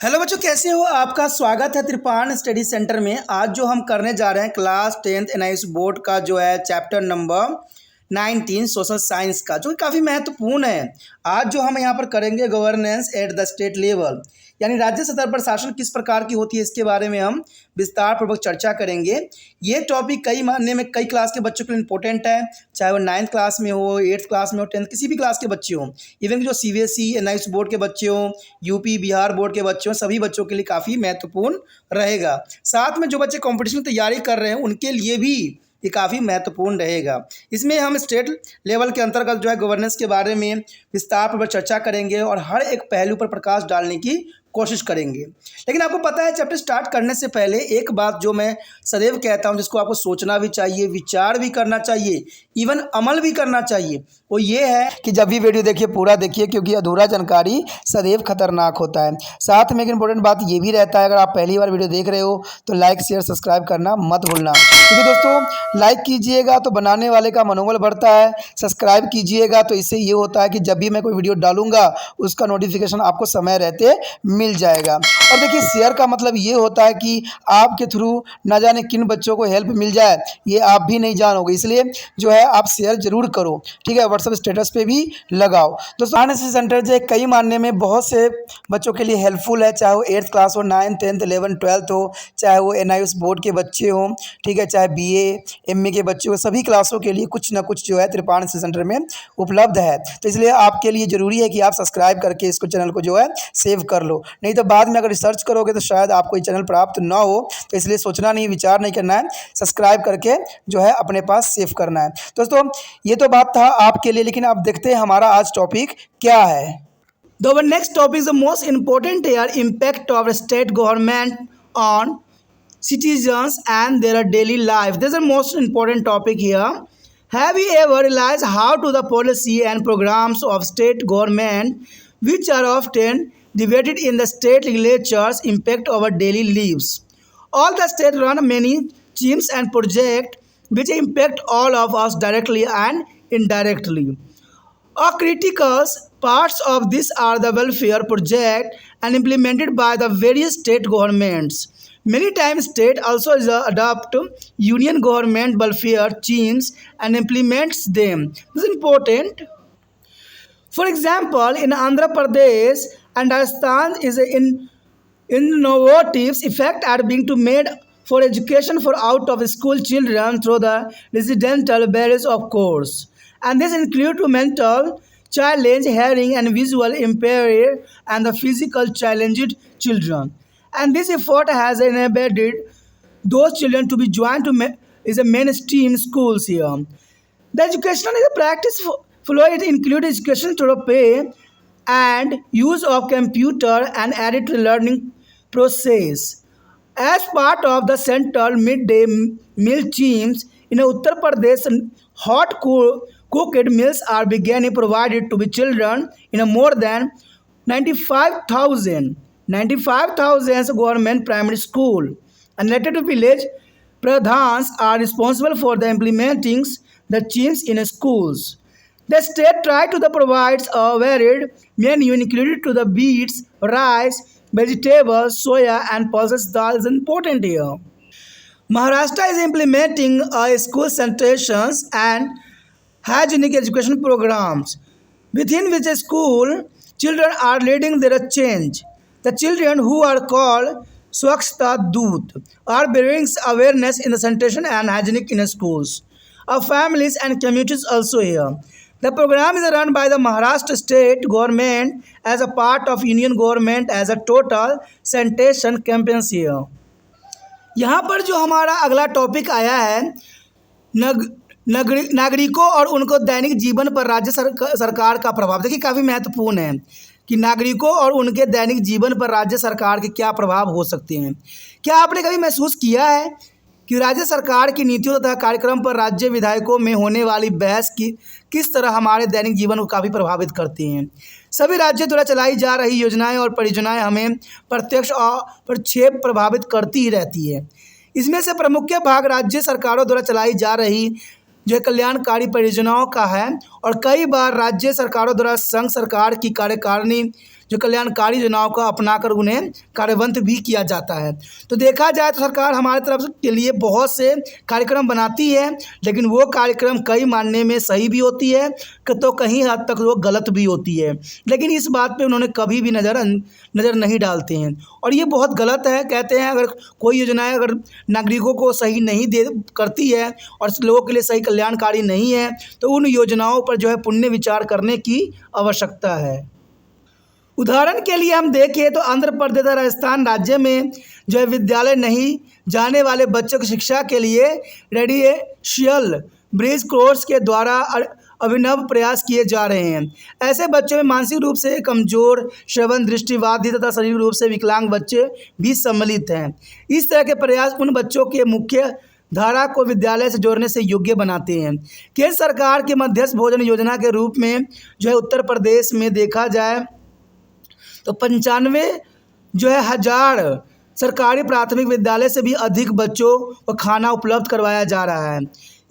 Hello बच्चों, कैसे हो? आपका स्वागत है त्रिपान स्टडी सेंटर में। आज जो हम करने जा रहे हैं क्लास 10th एनआईएस बोर्ड का जो है चैप्टर नंबर 19 सोशल साइंस का, जो काफ़ी महत्वपूर्ण है। आज जो हम यहाँ पर करेंगे governance at the state level, यानी राज्य स्तर पर शासन किस प्रकार की होती है, इसके बारे में हम विस्तार पूर्वक चर्चा करेंगे। ये टॉपिक कई मानने में कई क्लास के बच्चों के लिए इंपॉर्टेंट है, चाहे वो 9th क्लास में हो, 8th क्लास में हो, 10th किसी भी क्लास के बच्चे हों, इवन कि जो सीबीएसई एनआईएस बोर्ड के बच्चे हों, यूपी बिहार बोर्ड के बच्चे हों, सभी बच्चों के लिए काफ़ी महत्वपूर्ण रहेगा। साथ में जो बच्चे कॉम्पिटिशन की तैयारी कर रहे हैं उनके लिए भी ये काफ़ी महत्वपूर्ण रहेगा। इसमें हम स्टेट लेवल के अंतर्गत जो है गवर्नेंस के बारे में विस्तार पर चर्चा करेंगे और हर एक पहलू पर प्रकाश डालने की कोशिश करेंगे। लेकिन आपको पता है, चैप्टर स्टार्ट करने से पहले एक बात जो मैं सदैव कहता हूं, जिसको आपको सोचना भी चाहिए, विचार भी करना चाहिए, इवन अमल भी करना चाहिए, वो ये है कि जब भी वीडियो देखिए पूरा देखिए, क्योंकि अधूरा जानकारी सदैव खतरनाक होता है। साथ में एक इंपॉर्टेंट बात ये भी रहता है, अगर आप पहली बार वीडियो देख रहे हो तो लाइक शेयर सब्सक्राइब करना मत भूलना, क्योंकि दोस्तों लाइक कीजिएगा तो बनाने वाले का मनोबल बढ़ता है, सब्सक्राइब कीजिएगा तो इससे ये होता है कि जब भी मैं कोई वीडियो डालूंगा उसका नोटिफिकेशन आपको समय रहते मिल जाएगा। और देखिए, शेयर का मतलब ये होता है कि आपके थ्रू ना जाने किन बच्चों को हेल्प मिल जाए, ये आप भी नहीं जानोगे, इसलिए जो है आप शेयर जरूर करो, ठीक है। व्हाट्सएप स्टेटस पे भी लगाओ। दोस्तों एनआईएस सेंटर जो है कई मानने में बहुत से बच्चों के लिए हेल्पफुल है, चाहे वो 8th क्लास हो, 9th 10th 11th 12th हो, चाहे वो एनआईएस बोर्ड के बच्चे हों, ठीक है, चाहे बीए एमए के बच्चे हो, सभी क्लासों के लिए कुछ ना कुछ जो है त्रिपान सेंटर में उपलब्ध है। तो इसलिए आपके लिए ज़रूरी है कि आप सब्सक्राइब करके इसको चैनल को जो है सेव कर लो, नहीं तो बाद में अगर रिसर्च करोगे तो शायद आपको ये चैनल प्राप्त ना हो। तो इसलिए सोचना नहीं, विचार नहीं करना है, सब्सक्राइब करके जो है अपने पास सेव करना है। दोस्तों ये तो बात था आपके लिए, लेकिन आप देखते हैं हमारा आज टॉपिक क्या है। The next topic is the most important here, impact of state government on citizens and their daily life. This is the most important topic here. Have you ever realized how to the policy and programs of state government, which are often debated in the state legislatures, impact our daily lives? All the state run many schemes and projects which impact all of us directly and indirectly. Critical parts of this are the welfare project and implemented by the various state governments. Many times state also adopt union government welfare schemes and implements them. This is important. For example, in Andhra Pradesh and Rajasthan is in innovative effect are being to made for education for out of school children through the residential barriers of course, and this include to mental challenge, hearing and visual impaired, and the physical challenged children. And this effort has enabled those children to be joined to is a mainstream schools here. The education is a practice flow. It includes education to the pay and use of computer and added to the learning process. As part of the central midday meal schemes in Uttar Pradesh, hot cooked meals are beginning provided to the children in a more than 95,000 government primary school, and related to village pradhans are responsible for the implementing the schemes in schools. The state tried to provide a varied menu included to the beets, rice, vegetables, soya and pulses dal is important here. Maharashtra is implementing school sanitations and hygienic education programs, within which a school children are leading their change. The children, who are called Swachhta Doot, are bringing awareness in the sanitation and hygienic in schools. Our families and communities also here. The program is run by the Maharashtra state government as a part of union government as a total sanitation campaigns here. यहाँ पर जो हमारा अगला topic आया है, नागरिकों और उनको दैनिक जीवन पर राज्य सरकार का प्रभाव। देखिए काफ़ी महत्वपूर्ण है कि नागरिकों और उनके दैनिक जीवन पर राज्य सरकार के क्या प्रभाव हो सकते हैं। क्या आपने कभी महसूस किया है कि राज्य सरकार की नीतियों तथा कार्यक्रम पर राज्य विधायकों में होने वाली बहस की किस तरह हमारे दैनिक जीवन को काफ़ी प्रभावित करती हैं? सभी राज्यों द्वारा चलाई जा रही योजनाएं और परियोजनाएं हमें प्रत्यक्ष और प्रत्यक्ष प्रभावित करती ही रहती है। इसमें से प्रमुख भाग राज्य सरकारों द्वारा चलाई जा रही जो कल्याणकारी परियोजनाओं का है, और कई बार राज्य सरकारों द्वारा संघ सरकार की कार्यकारिणी जो कल्याणकारी योजनाओं का अपनाकर उन्हें कार्यन्वित भी किया जाता है। तो देखा जाए तो सरकार हमारे तरफ के लिए बहुत से कार्यक्रम बनाती है, लेकिन वो कार्यक्रम कई मानने में सही भी होती है तो कहीं हद तक वो गलत भी होती है, लेकिन इस बात पे उन्होंने कभी भी नज़र नहीं डालते हैं और ये बहुत गलत है। कहते हैं अगर कोई योजनाएं अगर नागरिकों को सही नहीं दे करती है और लोगों के लिए सही कल्याणकारी नहीं है तो उन योजनाओं पर जो है पुनः विचार करने की आवश्यकता है। उदाहरण के लिए हम देखें तो आंध्र प्रदेश और राजस्थान राज्य में जो है विद्यालय नहीं जाने वाले बच्चों की शिक्षा के लिए रेसिडेंशियल ब्रिज कोर्स के द्वारा अभिनव प्रयास किए जा रहे हैं। ऐसे बच्चों में मानसिक रूप से कमजोर, श्रवण दृष्टिबाधित तथा शारीरिक रूप से विकलांग बच्चे भी सम्मिलित हैं। इस तरह के प्रयास उन बच्चों के मुख्य धारा को विद्यालय से जोड़ने से योग्य बनाते हैं। केंद्र सरकार की मध्यस्थ भोजन योजना के रूप में जो है उत्तर प्रदेश में देखा जाए तो 95 जो है हजार सरकारी प्राथमिक विद्यालय से भी अधिक बच्चों को खाना उपलब्ध करवाया जा रहा है।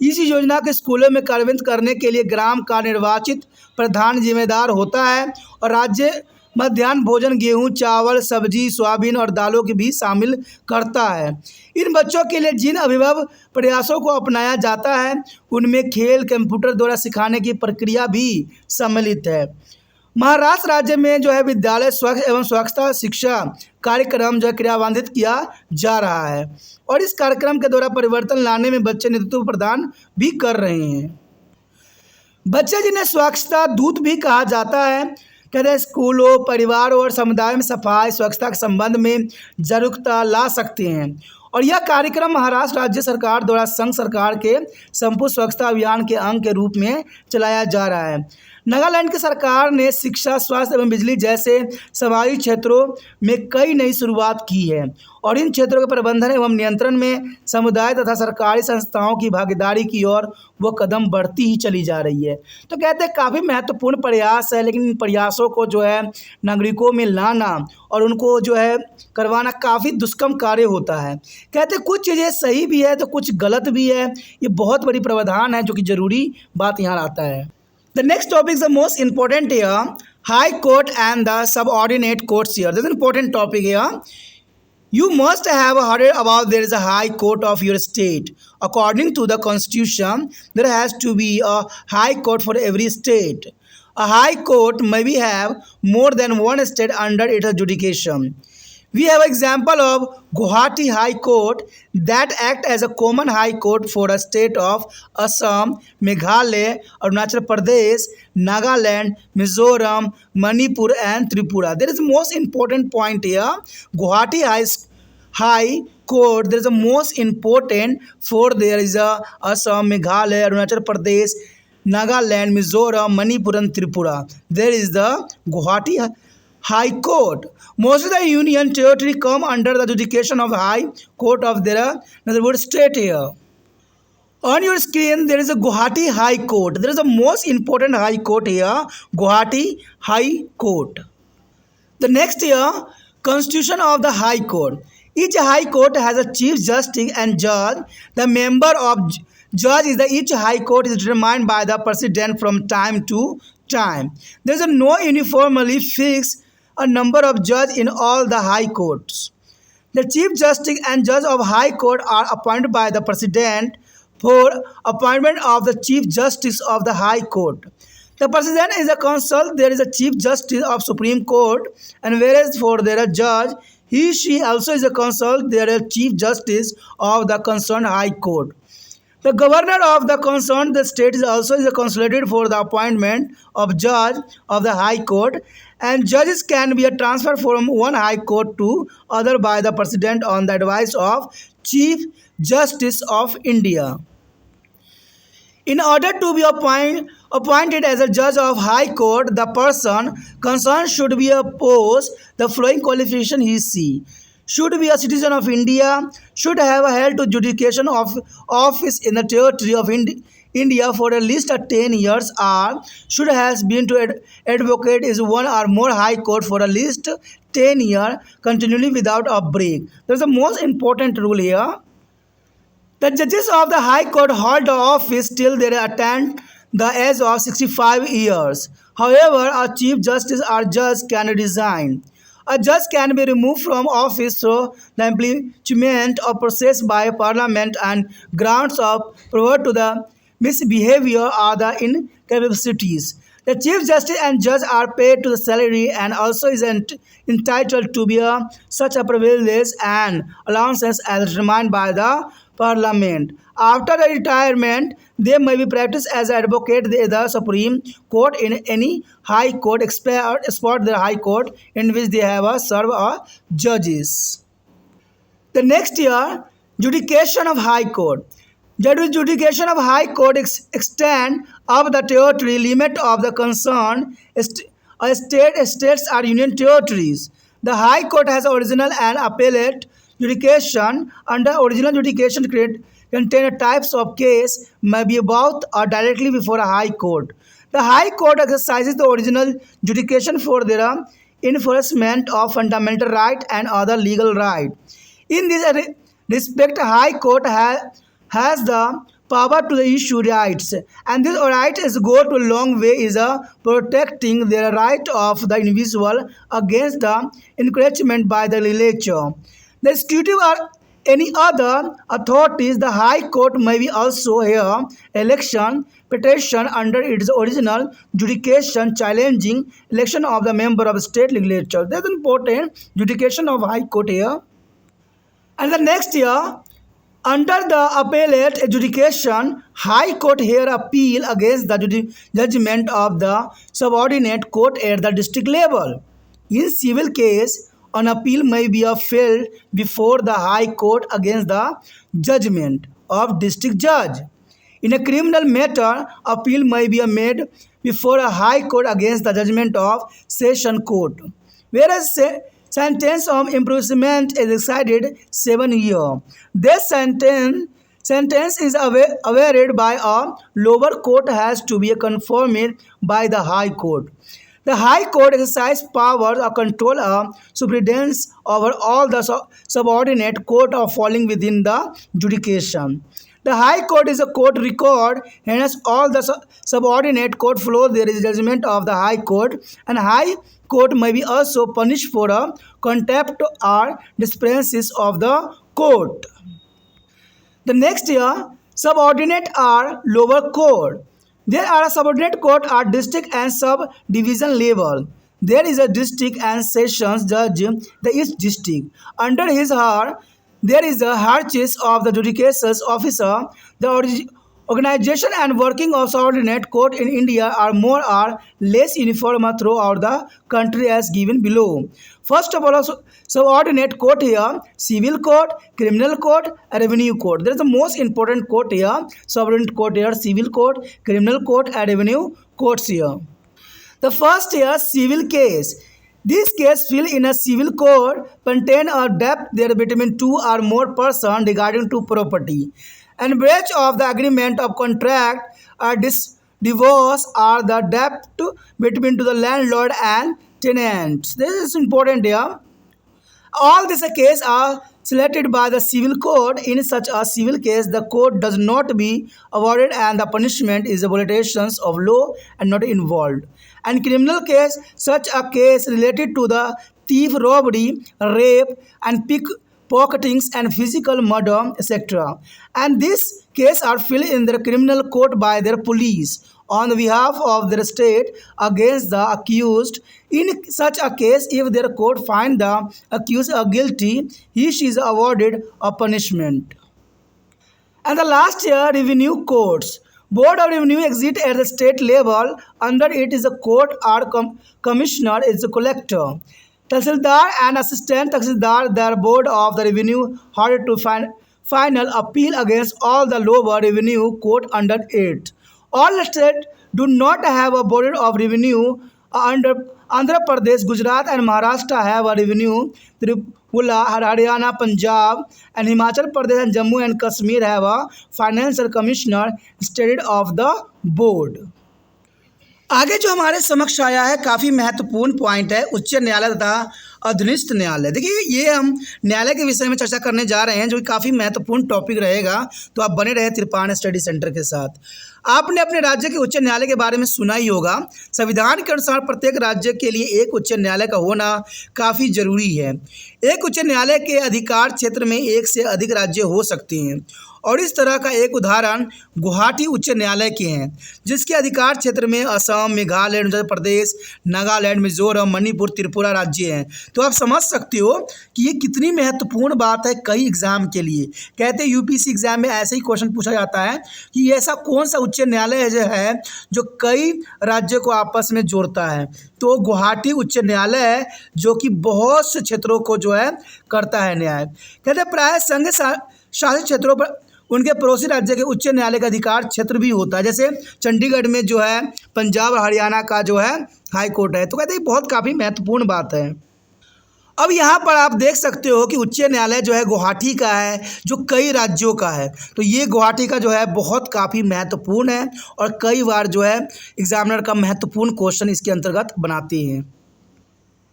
इस योजना के स्कूलों में कार्यान्वित करने के लिए ग्राम का निर्वाचित प्रधान जिम्मेदार होता है और राज्य मध्याह्न भोजन गेहूं, चावल, सब्जी, सोयाबीन और दालों की भी शामिल करता है। इन बच्चों के लिए जिन अभिनव प्रयासों को अपनाया जाता है उनमें खेल, कंप्यूटर द्वारा सिखाने की प्रक्रिया भी सम्मिलित है। महाराष्ट्र राज्य में जो है विद्यालय स्वच्छ एवं स्वच्छता शिक्षा कार्यक्रम जो है क्रियान्वित किया जा रहा है और इस कार्यक्रम के द्वारा परिवर्तन लाने में बच्चे नेतृत्व प्रदान भी कर रहे हैं। बच्चे जिन्हें स्वच्छता दूत भी कहा जाता है, कहते हैं स्कूलों, परिवारों और समुदाय में सफाई स्वच्छता के संबंध में जागरूकता ला सकते हैं और यह कार्यक्रम महाराष्ट्र राज्य सरकार द्वारा संघ सरकार के संपूर्ण स्वच्छता अभियान के अंग के रूप में चलाया जा रहा है। नागालैंड की सरकार ने शिक्षा, स्वास्थ्य एवं बिजली जैसे समाजी क्षेत्रों में कई नई शुरुआत की है और इन क्षेत्रों के प्रबंधन एवं नियंत्रण में समुदाय तथा सरकारी संस्थाओं की भागीदारी की ओर वो कदम बढ़ती ही चली जा रही है। तो कहते हैं काफ़ी महत्वपूर्ण प्रयास है, लेकिन इन प्रयासों को जो है नागरिकों में लाना और उनको जो है करवाना काफ़ी दुष्कर्म कार्य होता है। कहते हैं कुछ चीज़ें सही भी है तो कुछ गलत भी है। ये बहुत बड़ी प्रावधान है जो कि ज़रूरी बात यहाँ आता है। The next topic is the most important here, High Court and the subordinate courts here. This is an important topic here. You must have heard about there is a High Court of your state. According to the Constitution, there has to be a High Court for every state. A High Court maybe have more than one state under its adjudication. We have an example of Guwahati High Court that act as a common high court for a state of Assam, Meghalaya, Arunachal Pradesh, Nagaland, Mizoram, Manipur and Tripura. There is the most important point here. Guwahati High Court, there is the most important for there is a Assam, Meghalaya, Arunachal Pradesh, Nagaland, Mizoram, Manipur and Tripura. There is the Guwahati High Court. Most of the union territory come under the adjudication of the High Court of their state here. On your screen there is a Guwahati High Court. There is the most important High Court here, Guwahati High Court. The next here, Constitution of the High Court. Each High Court has a Chief Justice and Judge. The member of Judge is the each High Court is determined by the President from time to time. There is a no uniformly fixed a number of judges in all the high courts. The Chief Justice and Judge of High Court are appointed by the President for appointment of the Chief Justice of the High Court. The President is a consul, there is a Chief Justice of Supreme Court, and whereas for their judge, she also is a consul, there is a Chief Justice of the concerned High Court. The governor of the concerned the state is also consulated for the appointment of judge of the High Court, and judges can be transferred from one High Court to other by the President on the advice of Chief Justice of India. In order to be appointed as a judge of High Court, the person concerned should be possess the following qualification he see. Should be a citizen of India, should have held to judication of office in the territory of India for at least 10 years, or should have been to advocate is one or more High Court for at least 10 years continually without a break. There is the most important rule here. The judges of the High Court hold the office till they attend the age of 65 years. However, a chief justice or judge can resign. A judge can be removed from office through the impeachment of process by parliament and grounds of provoke to the misbehavior or the incapacities. The chief justice and judge are paid to the salary and also is entitled to bear such a privilege and allowances as determined by the parliament. After the retirement, they may be practiced as advocate in the Supreme Court in any high court, except the high court in which they have served as judges. The next year, judication of High Court. The judication of High Court extend of the territory limit of the concerned states or union territories. The High Court has original and appellate judication. Under original judication contain types of case may be both or directly before a High Court. The High Court exercises the original judication for their enforcement of fundamental right and other legal right. In this respect, High Court has the power to issue rights, and this right is go to a long way is protecting the right of the individual against the encroachment by the legislature. The executive or any other authorities, the High Court may be also hear election petition under its original judication challenging election of the member of state legislature. That's important judication of High Court here. And the next year, under the appellate adjudication, High Court hear appeal against the judgment of the subordinate court at the district level. In civil case, an appeal may be filed before the High Court against the judgment of district judge. In a criminal matter, appeal may be made before a High Court against the judgment of Session Court. Whereas sentence of imprisonment is decided 7 years. This sentence is awarded by a lower court has to be confirmed by the High Court. The High Court exercises powers of control of superintendence over all the subordinate court of falling within the judication. The High Court is a court record, hence all the subordinate court flow there is judgment of the High Court, and High Court may be also punished for a contempt or disappearances of the court. The next year, subordinate are lower court. There are a subordinate court at district and subdivision level. There is a district and sessions judge, the East District. Under his her, there is a hierarchy of the judicature officer. The organization and working of subordinate court in India are more or less uniform throughout the country as given below. First of all, subordinate court here, civil court, criminal court, revenue court. There is the most important court here, subordinate court here, civil court, criminal court, and revenue courts here. The first here, civil case. This case file in a civil court contain a debt there between two or more persons regarding to property. And breach of the agreement of contract or divorce or the debt between to the landlord and tenants. This is important here. All these cases are selected by the civil court. In such a civil case, the court does not be awarded and the punishment is the violations of law and not involved. And criminal case, such a case related to the thief, robbery, rape, and pickpocketings and physical murder, etc. And this case are filed in the criminal court by their police on behalf of their state against the accused. In such a case, if their court find the accused guilty, she is awarded a punishment. And the last year, revenue courts. Board of Revenue exists at the state level. Under it is a court or commissioner is a collector. Tahsildar and assistant Tahsildar, the board of the revenue, had to final appeal against all the lower revenue court under it. All states do not have a board of revenue. Under Andhra Pradesh, Gujarat, and Maharashtra have a revenue. Tripura, Haryana, Punjab, and Himachal Pradesh and Jammu and Kashmir have a financial commissioner instead of the board. आगे जो हमारे समक्ष आया है काफ़ी महत्वपूर्ण point है। उच्च न्यायालय तथा अधीनस्थ न्यायालय। देखिए ये हम न्यायालय के विषय में चर्चा करने जा रहे हैं जो कि काफ़ी महत्वपूर्ण टॉपिक रहेगा, तो आप बने रहे त्रिपाण स्टडी सेंटर के साथ। आपने अपने राज्य के उच्च न्यायालय के बारे में सुना ही होगा। संविधान के अनुसार प्रत्येक राज्य के लिए एक उच्च न्यायालय का होना काफ़ी जरूरी है। एक उच्च न्यायालय के अधिकार क्षेत्र में एक से अधिक राज्य हो सकते हैं और इस तरह का एक उदाहरण गुवाहाटी उच्च न्यायालय के हैं, जिसके अधिकार क्षेत्र में असम, मेघालय, अरुणाचल प्रदेश, नागालैंड, मिजोरम, मणिपुर, त्रिपुरा राज्य हैं। तो आप समझ सकते हो कि ये कितनी महत्वपूर्ण बात है कई एग्जाम के लिए। कहते हैं यूपीएससी एग्जाम में ऐसे ही क्वेश्चन पूछा जाता है कि ऐसा कौन सा उच्च न्यायालय है जो कई राज्यों को आपस में जोड़ता है। तो गुवाहाटी उच्च न्यायालय है जो कि बहुत से क्षेत्रों को जो है करता है न्याय। कहते हैं प्राय संघ शासित क्षेत्रों पर उनके पड़ोसी राज्य के उच्च न्यायालय का अधिकार क्षेत्र भी होता है। जैसे चंडीगढ़ में जो है पंजाब हरियाणा का जो है हाई कोर्ट है। तो कहते हैं बहुत काफ़ी महत्वपूर्ण बात है। अब यहाँ पर आप देख सकते हो कि उच्च न्यायालय जो है गुवाहाटी का है जो कई राज्यों का है। तो ये गुवाहाटी का जो है बहुत काफ़ी महत्वपूर्ण है और कई बार जो है एग्जामिनर का महत्वपूर्ण क्वेश्चन इसके अंतर्गत बनाते हैं।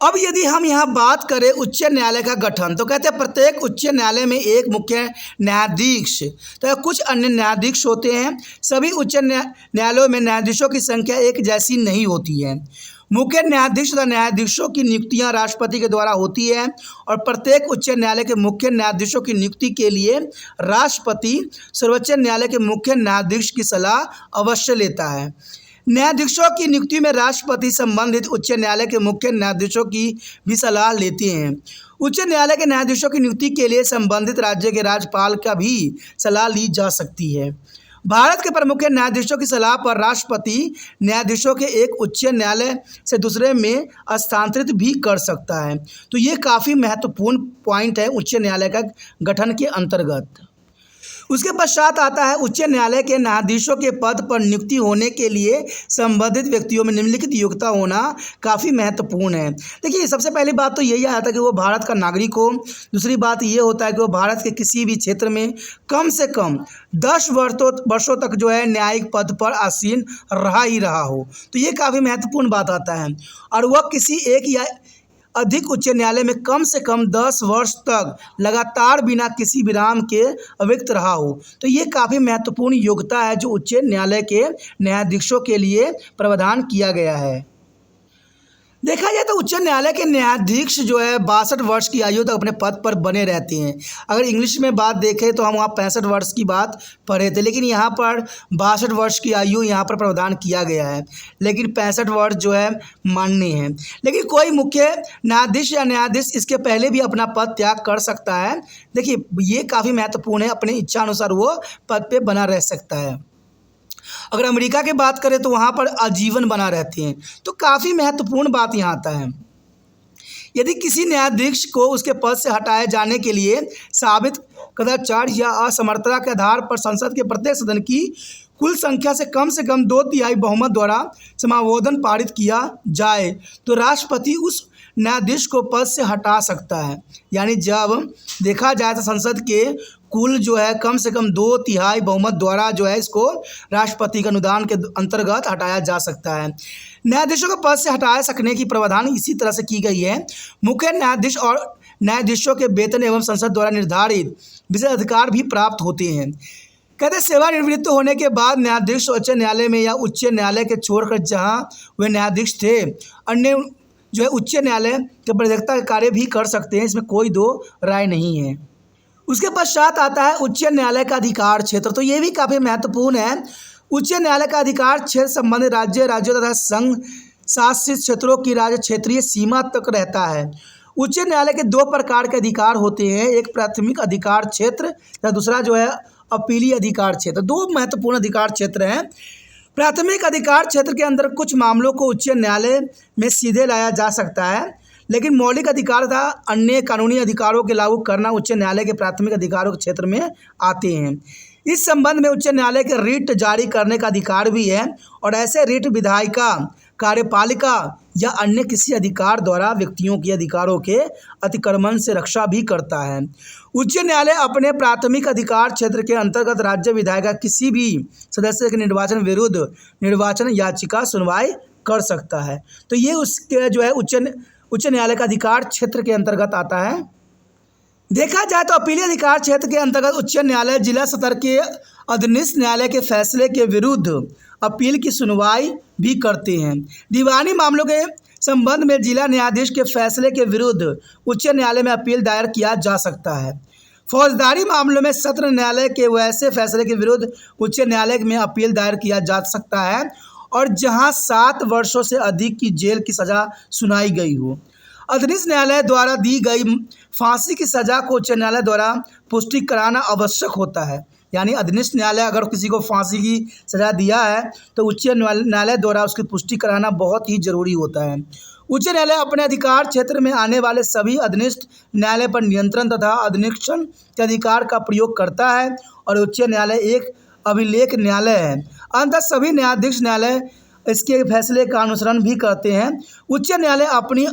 अब यदि हम यहाँ बात करें उच्च न्यायालय का गठन, तो कहते हैं प्रत्येक उच्च न्यायालय में एक मुख्य न्यायाधीश तो कुछ अन्य न्यायाधीश होते हैं। सभी उच्च न्यायालयों में न्यायाधीशों की संख्या एक जैसी नहीं होती है। मुख्य न्यायाधीश तथा न्यायाधीशों की नियुक्तियां राष्ट्रपति के द्वारा होती है और प्रत्येक उच्च न्यायालय के मुख्य न्यायाधीशों की नियुक्ति के लिए राष्ट्रपति सर्वोच्च न्यायालय के मुख्य न्यायाधीश की सलाह अवश्य लेता है। न्यायाधीशों की नियुक्ति में राष्ट्रपति संबंधित उच्च न्यायालय के मुख्य न्यायाधीशों की भी सलाह लेते हैं। उच्च न्यायालय के न्यायाधीशों की नियुक्ति के लिए संबंधित राज्य के राज्यपाल का भी सलाह ली जा सकती है। भारत के प्रमुख न्यायाधीशों की सलाह पर राष्ट्रपति न्यायाधीशों के एक उच्च न्यायालय से दूसरे में स्थानांतरित भी कर सकता है। तो ये काफ़ी महत्वपूर्ण पॉइंट है उच्च न्यायालय का गठन के अंतर्गत। उसके पश्चात आता है उच्च न्यायालय के न्यायाधीशों के पद पर नियुक्ति होने के लिए संबंधित व्यक्तियों में निम्नलिखित योग्यता होना काफ़ी महत्वपूर्ण है। देखिए सबसे पहली बात तो यही आता है कि वो भारत का नागरिक हो। दूसरी बात ये होता है कि वो भारत के किसी भी क्षेत्र में कम से कम 10 वर्षों तक जो है न्यायिक पद पर आसीन रहा ही रहा हो। तो ये काफ़ी महत्वपूर्ण बात आता है। और वह किसी एक या अधिक उच्च न्यायालय में कम से कम 10 वर्ष तक लगातार बिना किसी विराम के अव्यक्त रहा हो। तो ये काफ़ी महत्वपूर्ण योग्यता है जो उच्च न्यायालय के न्यायाधीशों के लिए प्रावधान किया गया है। देखा जाए तो उच्च न्यायालय के न्यायाधीश जो है 62 वर्ष की आयु तक अपने पद पर बने रहते हैं। अगर इंग्लिश में बात देखें तो हम वहाँ 65 वर्ष की बात पढ़े थे, लेकिन यहाँ पर 62 वर्ष की आयु यहाँ पर प्रावधान किया गया है, लेकिन 65 वर्ष जो है मान्य है। लेकिन कोई मुख्य न्यायाधीश या न्यायाधीश इसके पहले भी अपना पद त्याग कर सकता है। देखिए ये काफ़ी महत्वपूर्ण है, अपनी इच्छा अनुसार वो पद पर बना रह सकता है। अगर अमेरिका की बात करें तो वहाँ पर आजीवन बना रहते हैं। तो काफ़ी महत्वपूर्ण बात यहाँ आता है। यदि किसी न्यायाधीश को उसके पद से हटाए जाने के लिए साबित कदाचार या असमर्थता के आधार पर संसद के प्रत्येक सदन की कुल संख्या से कम 2/3 बहुमत द्वारा समावोधन पारित किया जाए तो राष्ट्रपति उस न्यायाधीश को पद से हटा सकता है। यानी जब देखा जाए तो संसद के कुल जो है कम से कम 2/3 बहुमत द्वारा जो है इसको राष्ट्रपति के अनुदान के अंतर्गत हटाया जा सकता है। न्यायाधीशों को पद से हटाए सकने की प्रावधान इसी तरह से की गई है। मुख्य न्यायाधीश और न्यायाधीशों के वेतन एवं संसद द्वारा निर्धारित विशेष अधिकार भी प्राप्त होते हैं। कहते हैं सेवानिवृत्त होने के बाद न्यायाधीश उच्च न्यायालय में या उच्च न्यायालय के छोड़कर जहां वे न्यायाधीश थे अन्य जो है उच्च न्यायालय के प्रधानता का कार्य भी कर सकते हैं। इसमें कोई दो राय नहीं है। उसके पश्चात आता है उच्च न्यायालय का अधिकार क्षेत्र। तो ये भी काफ़ी महत्वपूर्ण है। उच्च न्यायालय का अधिकार क्षेत्र संबंधित राज्यों तथा संघ शासित क्षेत्रों की राज्य क्षेत्रीय सीमा तक रहता है। उच्च न्यायालय के 2 प्रकार के अधिकार होते हैं, एक प्राथमिक अधिकार क्षेत्र तथा दूसरा जो है अपीलीय अधिकार क्षेत्र। 2 महत्वपूर्ण अधिकार क्षेत्र हैं। प्राथमिक अधिकार क्षेत्र के अंदर कुछ मामलों को उच्च न्यायालय में सीधे लाया जा सकता है, लेकिन मौलिक अधिकार तथा अन्य कानूनी अधिकारों के लागू करना उच्च न्यायालय के प्राथमिक अधिकारों के क्षेत्र में आते हैं। इस संबंध में उच्च न्यायालय के रिट जारी करने का अधिकार भी है और ऐसे रिट विधायिका, कार्यपालिका या अन्य किसी अधिकार द्वारा व्यक्तियों के अधिकारों के अतिक्रमण से रक्षा भी करता है। उच्च न्यायालय अपने प्राथमिक अधिकार क्षेत्र के अंतर्गत राज्य विधायिका किसी भी सदस्य के निर्वाचन विरुद्ध निर्वाचन याचिका सुनवाई कर सकता है। तो ये उसके जो है उच्च न्यायालय का अधिकार क्षेत्र के अंतर्गत आता है? देखा जाए तो अपीलीय अधिकार क्षेत्र के अंतर्गत उच्च न्यायालय जिला स्तर के अधीनस्थ न्यायालय के फैसले के विरुद्ध अपील की सुनवाई भी करते हैं। दीवानी मामलों के संबंध में जिला न्यायाधीश के फैसले के विरुद्ध उच्च न्यायालय में अपील दायर किया जा सकता है। फौजदारी मामलों में सत्र न्यायालय के वैसे फैसले के विरुद्ध उच्च न्यायालय में अपील दायर किया जा सकता है और जहां 7 वर्षों से अधिक की जेल की सज़ा सुनाई गई हो। अधीनस्थ न्यायालय द्वारा दी गई फांसी की सज़ा को उच्च न्यायालय द्वारा पुष्टि कराना आवश्यक होता है। यानी अधीनस्थ न्यायालय अगर किसी को फांसी की सज़ा दिया है तो उच्च न्यायालय द्वारा उसकी पुष्टि कराना बहुत ही ज़रूरी होता है। उच्च न्यायालय अपने अधिकार क्षेत्र में आने वाले सभी अधीनस्थ न्यायालय पर नियंत्रण तथा अधिनिरीक्षण के अधिकार का प्रयोग करता है और उच्च न्यायालय एक अभिलेख न्यायालय है। अंततः सभी न्यायाधीश न्यायालय इसके फैसले का अनुसरण भी करते हैं। उच्च न्यायालय अपनी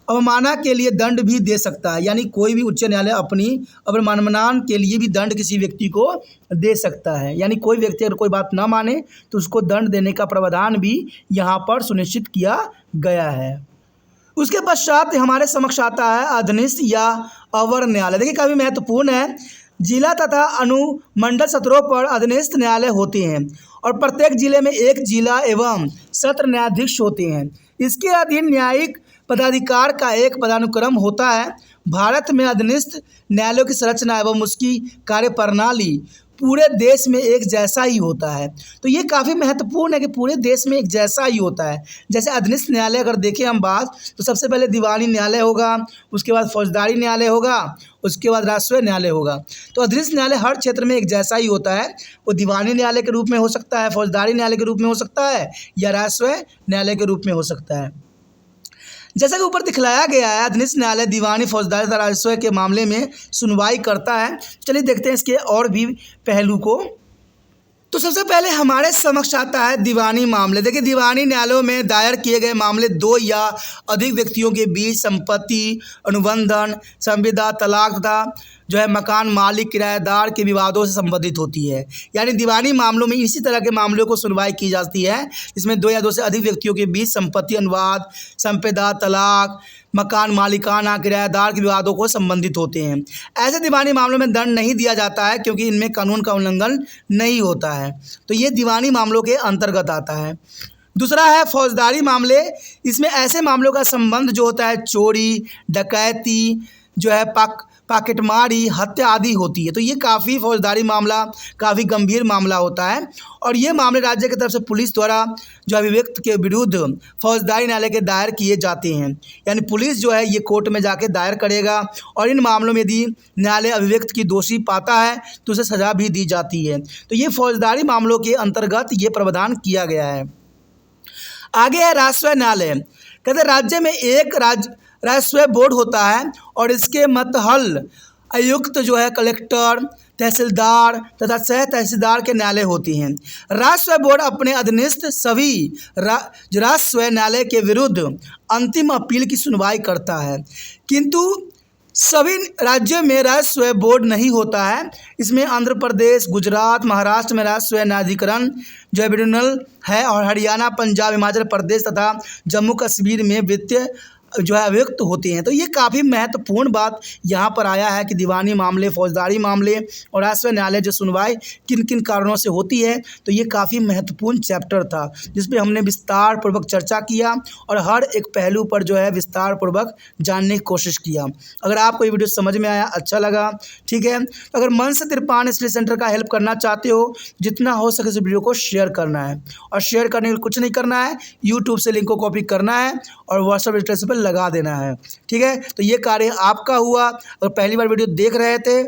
अवमानना के लिए दंड भी दे सकता है। यानी कोई भी उच्च न्यायालय अपनी अवमानना के लिए भी दंड किसी व्यक्ति को दे सकता है। यानी कोई व्यक्ति अगर कोई बात ना माने तो उसको दंड देने का प्रावधान भी यहाँ पर सुनिश्चित किया गया है। उसके पश्चात हमारे समक्ष आता है अधीनस्थ या अवर न्यायालय। देखिए काफ़ी महत्वपूर्ण है। जिला तथा अनुमंडल सत्रों पर अधीनस्थ न्यायालय होते हैं और प्रत्येक जिले में एक जिला एवं सत्र न्यायाधीश होते हैं। इसके अधीन न्यायिक पदाधिकार का एक पदानुक्रम होता है। भारत में अधीनस्थ न्यायालयों की संरचना एवं उसकी कार्यप्रणाली पूरे देश में एक जैसा ही होता है। तो ये काफ़ी महत्वपूर्ण है कि पूरे देश में एक जैसा ही होता है। जैसे अधीनस्थ न्यायालय अगर देखें हम बात तो सबसे पहले दीवानी न्यायालय होगा, उसके बाद फौजदारी न्यायालय होगा, उसके बाद राष्ट्रीय न्यायालय होगा। तो अधीनस्थ न्यायालय हर क्षेत्र में एक जैसा ही होता है। वो दीवानी न्यायालय के रूप में हो सकता है, फौजदारी न्यायालय के रूप में हो सकता है या राष्ट्रीय न्यायालय के रूप में हो सकता है। जैसा कि ऊपर दिखलाया गया है अधीनस्थ न्यायालय दीवानी फौजदारी तथा राजस्व के मामले में सुनवाई करता है। चलिए देखते हैं इसके और भी पहलू को। तो सबसे पहले हमारे समक्ष आता है दीवानी मामले। देखिए दीवानी न्यायालयों में दायर किए गए मामले 2 या अधिक व्यक्तियों के बीच संपत्ति, अनुबंधन, संविदा, तलाक तथा जो है मकान मालिक किराएदार के विवादों से संबंधित होती है। यानी दीवानी मामलों में इसी तरह के मामलों को सुनवाई की जाती है। इसमें 2 या 2 से अधिक व्यक्तियों के बीच संपत्ति अनुवाद, संपदा, तलाक, मकान मालिकाना, किराएदार के विवादों को संबंधित होते हैं। ऐसे दीवानी मामलों में दंड नहीं दिया जाता है क्योंकि इनमें कानून का उल्लंघन नहीं होता है। तो ये दीवानी मामलों के अंतर्गत आता है। दूसरा है फौजदारी मामले। इसमें ऐसे मामलों का संबंध जो होता है चोरी, डकैती, जो है पॉकेटमारी, हत्या आदि होती है। तो ये काफ़ी फौजदारी मामला काफ़ी गंभीर मामला होता है और ये मामले राज्य की तरफ से पुलिस द्वारा जो अभिव्यक्त के विरुद्ध फौजदारी न्यायालय के दायर किए जाते हैं। यानी पुलिस जो है ये कोर्ट में जाके दायर करेगा और इन मामलों में यदि न्यायालय अभिव्यक्त की दोषी पाता है तो उसे सज़ा भी दी जाती है। तो ये फौजदारी मामलों के अंतर्गत ये प्रावधान किया गया है। आगे है राष्ट्रीय न्यायालय। कहते राज्य में एक राजस्व बोर्ड होता है और इसके मतहल आयुक्त जो है कलेक्टर, तहसीलदार तथा सह तहसीलदार के न्यायालय होती हैं। राजस्व बोर्ड अपने अधीनस्थ सभी राजस्व न्यायालय के विरुद्ध अंतिम अपील की सुनवाई करता है, किंतु सभी राज्यों में राजस्व बोर्ड नहीं होता है। इसमें आंध्र प्रदेश, गुजरात, महाराष्ट्र में राजस्व न्यायाधिकरण जो है ट्रिब्यूनल है और हरियाणा, पंजाब, हिमाचल प्रदेश तथा जम्मू कश्मीर में वित्तीय जो है अभियुक्त होते हैं। तो ये काफ़ी महत्वपूर्ण बात यहाँ पर आया है कि दीवानी मामले, फौजदारी मामले और राष्ट्रीय न्यायालय जो सुनवाई किन किन कारणों से होती है। तो ये काफ़ी महत्वपूर्ण चैप्टर था जिसपे हमने विस्तार पूर्वक चर्चा किया और हर एक पहलू पर जो है विस्तार पूर्वक जानने की कोशिश किया। अगर आपको ये वीडियो समझ में आया, अच्छा लगा, ठीक है, तो अगर मन से तिरपान स्टडी सेंटर का हेल्प करना चाहते हो, जितना हो सके इस वीडियो को शेयर करना है और शेयर करने के लिए कुछ नहीं करना है, यूट्यूब से लिंक को कॉपी करना है और व्हाट्सएप स्टेटस पर लगा देना है। ठीक है, तो ये कार्य आपका हुआ। अगर पहली बार वीडियो देख रहे थे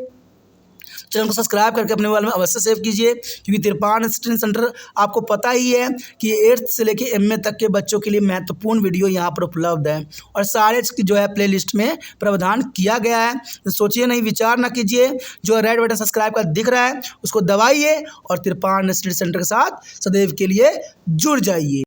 चैनल को सब्सक्राइब करके अपने मोबाइल में अवश्य सेव कीजिए, क्योंकि तिरपान स्टडी सेंटर आपको पता ही है कि 8th से लेके MA तक के बच्चों के लिए महत्वपूर्ण वीडियो यहाँ पर उपलब्ध है और सारे जो है प्लेलिस्ट में प्रावधान किया गया है। तो सोचिए नहीं, विचार ना कीजिए, जो रेड बटन सब्सक्राइब का दिख रहा है उसको दबाइए और तिरपान स्टडी सेंटर के साथ सदैव के लिए जुड़ जाइए।